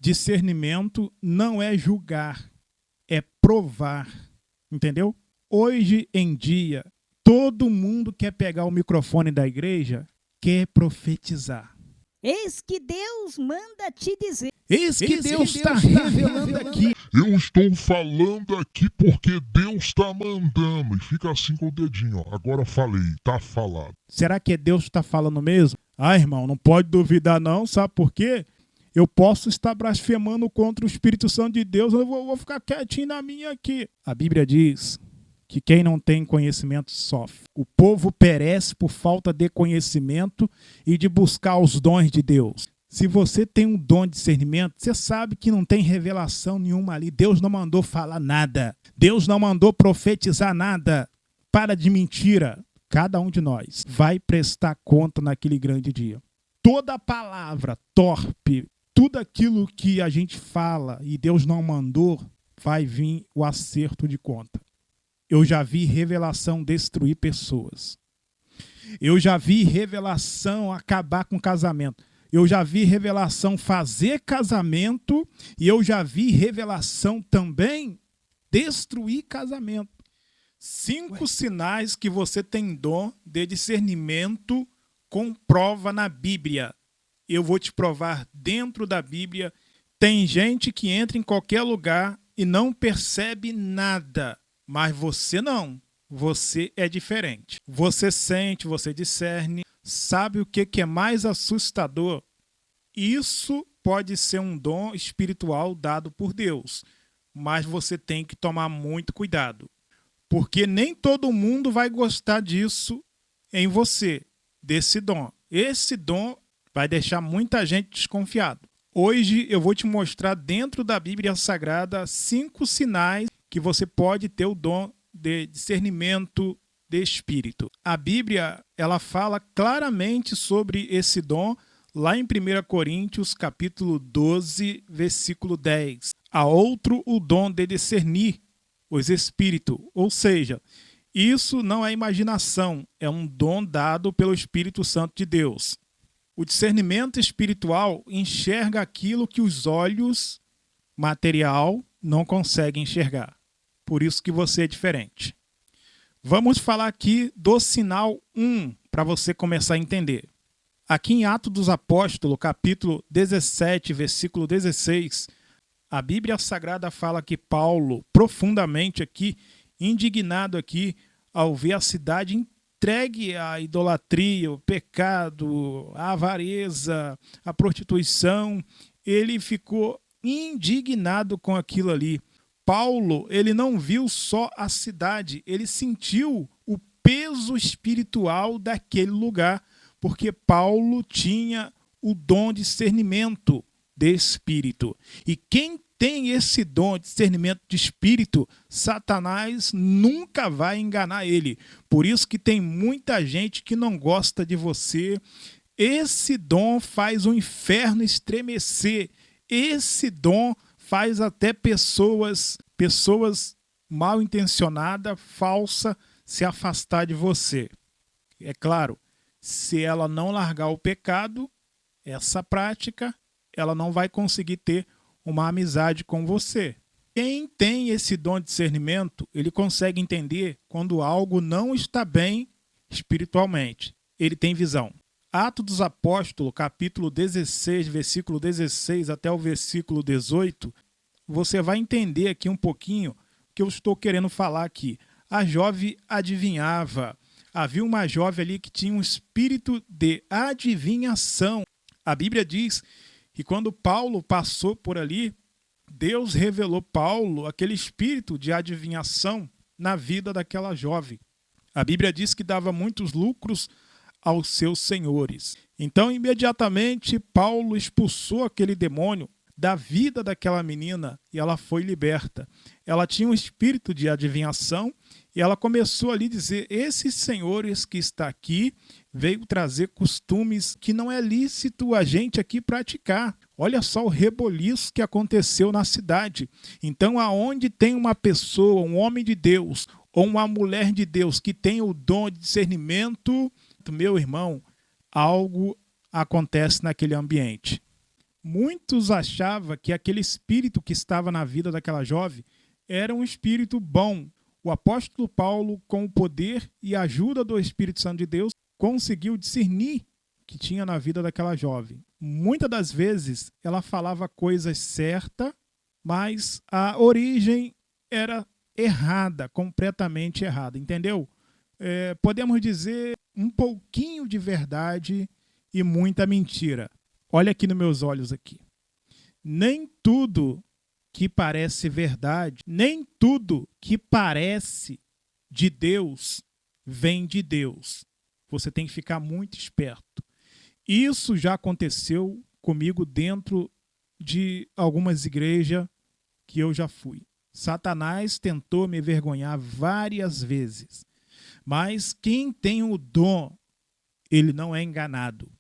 Discernimento não é julgar, é provar, entendeu? Hoje em dia, todo mundo quer pegar o microfone da igreja, quer profetizar. Eis que Deus manda te dizer. Eis que Deus está revelando aqui. Eu estou falando aqui porque Deus está mandando. E fica assim com o dedinho, ó. Agora falei, tá falado. Será que Deus está falando mesmo? Ah, irmão, não pode duvidar não, sabe por quê? Eu posso estar blasfemando contra o Espírito Santo de Deus, eu vou ficar quietinho na minha aqui. A Bíblia diz que quem não tem conhecimento sofre. O povo perece por falta de conhecimento e de buscar os dons de Deus. Se você tem um dom de discernimento, você sabe que não tem revelação nenhuma ali. Deus não mandou falar nada. Deus não mandou profetizar nada. Para de mentira. Cada um de nós vai prestar conta naquele grande dia. Toda palavra torpe, tudo aquilo que a gente fala e Deus não mandou, vai vir o acerto de conta. Eu já vi revelação destruir pessoas. Eu já vi revelação acabar com casamento. Eu já vi revelação fazer casamento e eu já vi revelação também destruir casamento. 5 sinais que você tem dom de discernimento com prova na Bíblia. Eu vou te provar dentro da Bíblia. Tem gente que entra em qualquer lugar e não percebe nada, mas você não. Você é diferente. Você sente, você discerne. Sabe o que é mais assustador? Isso pode ser um dom espiritual dado por Deus, mas você tem que tomar muito cuidado, porque nem todo mundo vai gostar disso em você, desse dom. Esse dom vai deixar muita gente desconfiado. Hoje eu vou te mostrar dentro da Bíblia Sagrada 5 sinais que você pode ter o dom de discernimento de espírito. A Bíblia, ela fala claramente sobre esse dom lá em 1 Coríntios, capítulo 12, versículo 10. Há outro o dom de discernir os espíritos, ou seja, isso não é imaginação, é um dom dado pelo Espírito Santo de Deus. O discernimento espiritual enxerga aquilo que os olhos material não conseguem enxergar. Por isso que você é diferente. Vamos falar aqui do sinal 1, para você começar a entender. Aqui em Atos dos Apóstolos, capítulo 17, versículo 16, a Bíblia Sagrada fala que Paulo, profundamente aqui, indignado aqui, ao ver a cidade entregue à idolatria, o pecado, a avareza, a prostituição, ele ficou indignado com aquilo ali. Paulo, ele não viu só a cidade, ele sentiu o peso espiritual daquele lugar, porque Paulo tinha o dom de discernimento de espírito. E quem tem esse dom de discernimento de espírito, Satanás nunca vai enganar ele. Por isso que tem muita gente que não gosta de você. Esse dom faz o inferno estremecer. Esse dom faz até pessoas mal intencionadas, falsas, se afastar de você. É claro, se ela não largar o pecado, essa prática, ela não vai conseguir ter uma amizade com você. Quem tem esse dom de discernimento, ele consegue entender quando algo não está bem espiritualmente. Ele tem visão. Atos dos Apóstolos, capítulo 16, versículo 16 até o versículo 18, você vai entender aqui um pouquinho o que eu estou querendo falar aqui. A jovem adivinhava. Havia uma jovem ali que tinha um espírito de adivinhação. A Bíblia diz que quando Paulo passou por ali, Deus revelou Paulo aquele espírito de adivinhação na vida daquela jovem. A Bíblia diz que dava muitos lucros aos seus senhores. Então, imediatamente, Paulo expulsou aquele demônio da vida daquela menina e ela foi liberta. Ela tinha um espírito de adivinhação e ela começou ali a dizer: esses senhores que está aqui veio trazer costumes que não é lícito a gente aqui praticar. Olha só o reboliço que aconteceu na cidade. Então, aonde tem uma pessoa, um homem de Deus ou uma mulher de Deus que tem o dom de discernimento, meu irmão, algo acontece naquele ambiente. Muitos achavam que aquele espírito que estava na vida daquela jovem era um espírito bom. O apóstolo Paulo, com o poder e a ajuda do Espírito Santo de Deus, conseguiu discernir o que tinha na vida daquela jovem. Muitas das vezes ela falava coisas certas, mas a origem era errada, completamente errada, entendeu? Podemos dizer um pouquinho de verdade e muita mentira. Olha aqui nos meus olhos aqui. Nem tudo que parece verdade, nem tudo que parece de Deus vem de Deus. Você tem que ficar muito esperto. Isso já aconteceu comigo dentro de algumas igrejas que eu já fui. Satanás tentou me envergonhar várias vezes. Mas quem tem o dom, ele não é enganado.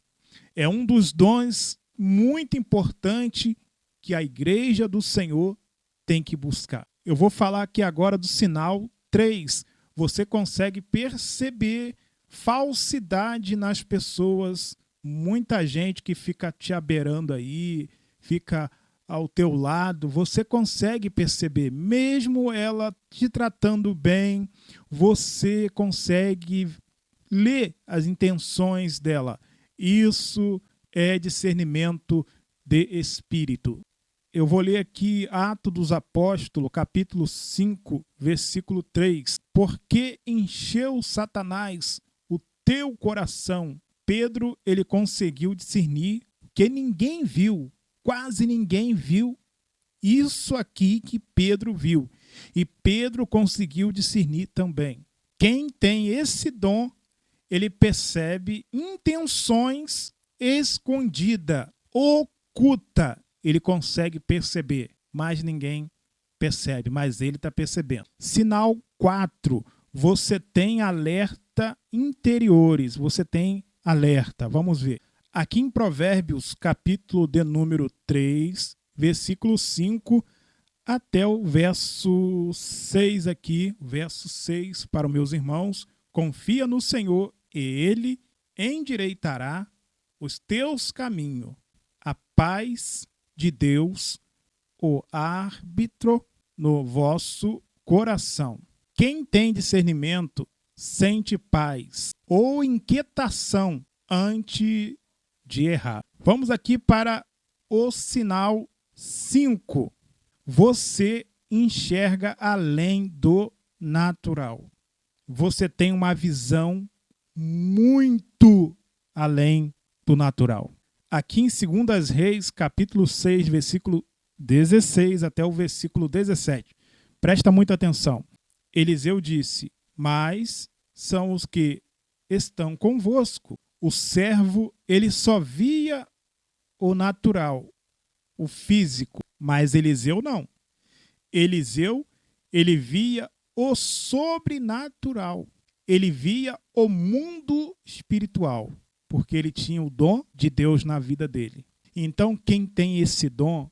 É um dos dons muito importantes que a igreja do Senhor tem que buscar. Eu vou falar aqui agora do sinal 3. Você consegue perceber falsidade nas pessoas. Muita gente que fica te abeirando aí, fica ao teu lado, você consegue perceber, mesmo ela te tratando bem, você consegue ler as intenções dela. Isso é discernimento de espírito. Eu vou ler aqui Atos dos Apóstolos, capítulo 5, versículo 3. Porque encheu Satanás o teu coração? Pedro, ele conseguiu discernir que ninguém viu, quase ninguém viu isso aqui que Pedro viu. E Pedro conseguiu discernir também. Quem tem esse dom, ele percebe intenções escondidas, ocultas. Ele consegue perceber, mas ninguém percebe, mas ele está percebendo. Sinal 4, você tem alerta interiores, você tem alerta. Vamos ver. Aqui em Provérbios, capítulo de número 3, versículo 5, até o verso 6 aqui, verso 6 para os meus irmãos. Confia no Senhor e Ele endireitará os teus caminhos. A paz de Deus, o árbitro no vosso coração. Quem tem discernimento sente paz ou inquietação antes de errar. Vamos aqui para o sinal 5. Você enxerga além do natural. Você tem uma visão muito além do natural. Aqui em 2 Reis, capítulo 6, versículo 16 até o versículo 17. Presta muita atenção. Eliseu disse: mas são os que estão convosco. O servo, ele só via o natural, o físico, mas Eliseu não. Eliseu, ele via o sobrenatural. Ele via o mundo espiritual, porque ele tinha o dom de Deus na vida dele. Então, quem tem esse dom,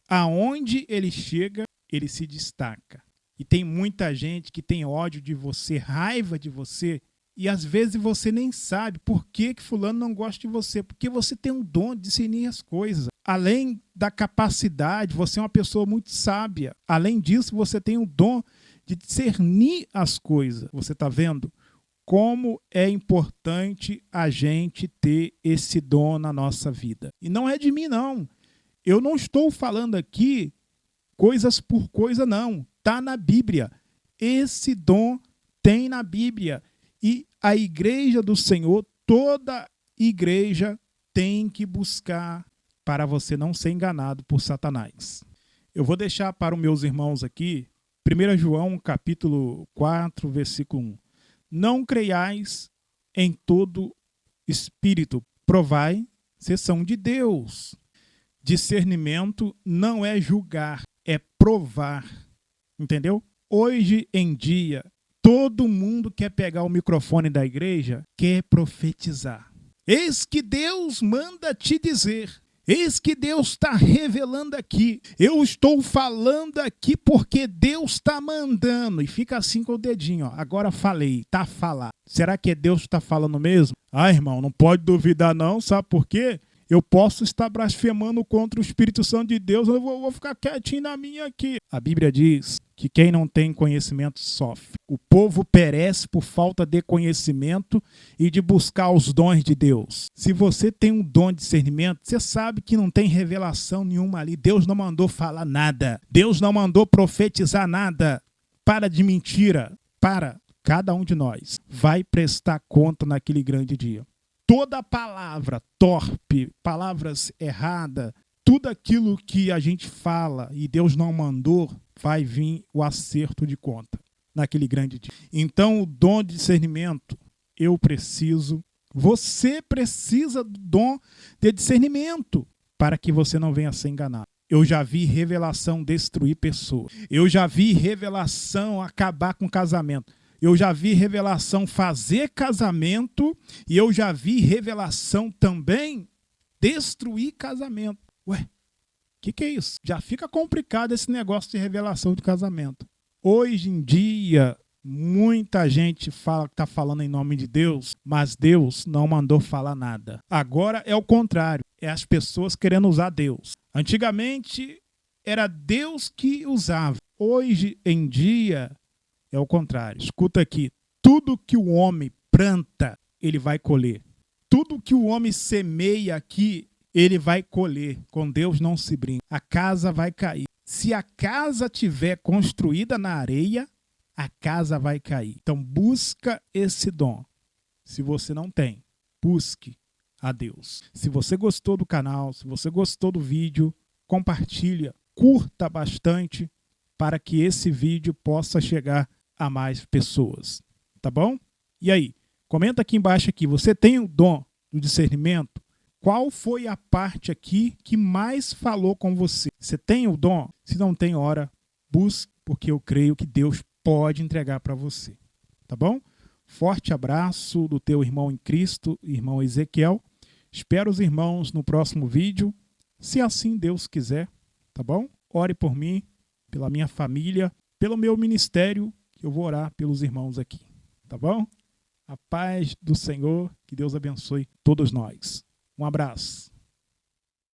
aonde ele chega, ele se destaca. E tem muita gente que tem ódio de você, raiva de você, e às vezes você nem sabe por que fulano não gosta de você, porque você tem um dom de discernir as coisas. Além da capacidade, você é uma pessoa muito sábia. Além disso, você tem o dom de discernir as coisas. Você está vendo como é importante a gente ter esse dom na nossa vida. E não é de mim, não. Eu não estou falando aqui coisas por coisa, não. Está na Bíblia. Esse dom tem na Bíblia. E a igreja do Senhor, toda igreja tem que buscar para você não ser enganado por Satanás. Eu vou deixar para os meus irmãos aqui, 1 João, capítulo 4, versículo 1. Não creiais em todo espírito, provai se são de Deus. Discernimento não é julgar, é provar. Entendeu? Hoje em dia, todo mundo quer pegar o microfone da igreja, quer profetizar. Eis que Deus manda te dizer. Eis que Deus está revelando aqui. Eu estou falando aqui porque Deus está mandando. E fica assim com o dedinho. Ó. Agora falei, está falado. Será que Deus está falando mesmo? Ah, irmão, não pode duvidar não. Sabe por quê? Eu posso estar blasfemando contra o Espírito Santo de Deus, eu vou ficar quietinho na minha aqui. A Bíblia diz que quem não tem conhecimento sofre. O povo perece por falta de conhecimento e de buscar os dons de Deus. Se você tem um dom de discernimento, você sabe que não tem revelação nenhuma ali. Deus não mandou falar nada. Deus não mandou profetizar nada. Para de mentira. Para. Cada um de nós vai prestar conta naquele grande dia. Toda palavra torpe, palavras erradas, tudo aquilo que a gente fala e Deus não mandou, vai vir o acerto de conta naquele grande dia. Então, o dom de discernimento, eu preciso, você precisa do dom de discernimento para que você não venha a ser enganado. Eu já vi revelação destruir pessoas. Eu já vi revelação acabar com casamento. Eu já vi revelação fazer casamento e eu já vi revelação também destruir casamento. Ué, o que é isso? Já fica complicado esse negócio de revelação de casamento. Hoje em dia, muita gente fala que está falando em nome de Deus, mas Deus não mandou falar nada. Agora é o contrário, é as pessoas querendo usar Deus. Antigamente era Deus que usava. Hoje em dia é o contrário. Escuta aqui, tudo que o homem planta, ele vai colher. Tudo que o homem semeia aqui, ele vai colher. Com Deus não se brinca. A casa vai cair. Se a casa tiver construída na areia, a casa vai cair. Então busca esse dom. Se você não tem, busque a Deus. Se você gostou do canal, se você gostou do vídeo, compartilha, curta bastante para que esse vídeo possa chegar a mais pessoas. Tá bom? E aí, comenta aqui embaixo aqui, você tem o dom do discernimento? Qual foi a parte aqui que mais falou com você? Você tem o dom? Se não tem, ora, busque, porque eu creio que Deus pode entregar para você. Tá bom? Forte abraço do teu irmão em Cristo, irmão Ezequiel. Espero os irmãos no próximo vídeo, se assim Deus quiser. Tá bom? Ore por mim, pela minha família, pelo meu ministério, que eu vou orar pelos irmãos aqui. Tá bom? A paz do Senhor, que Deus abençoe todos nós. Um abraço.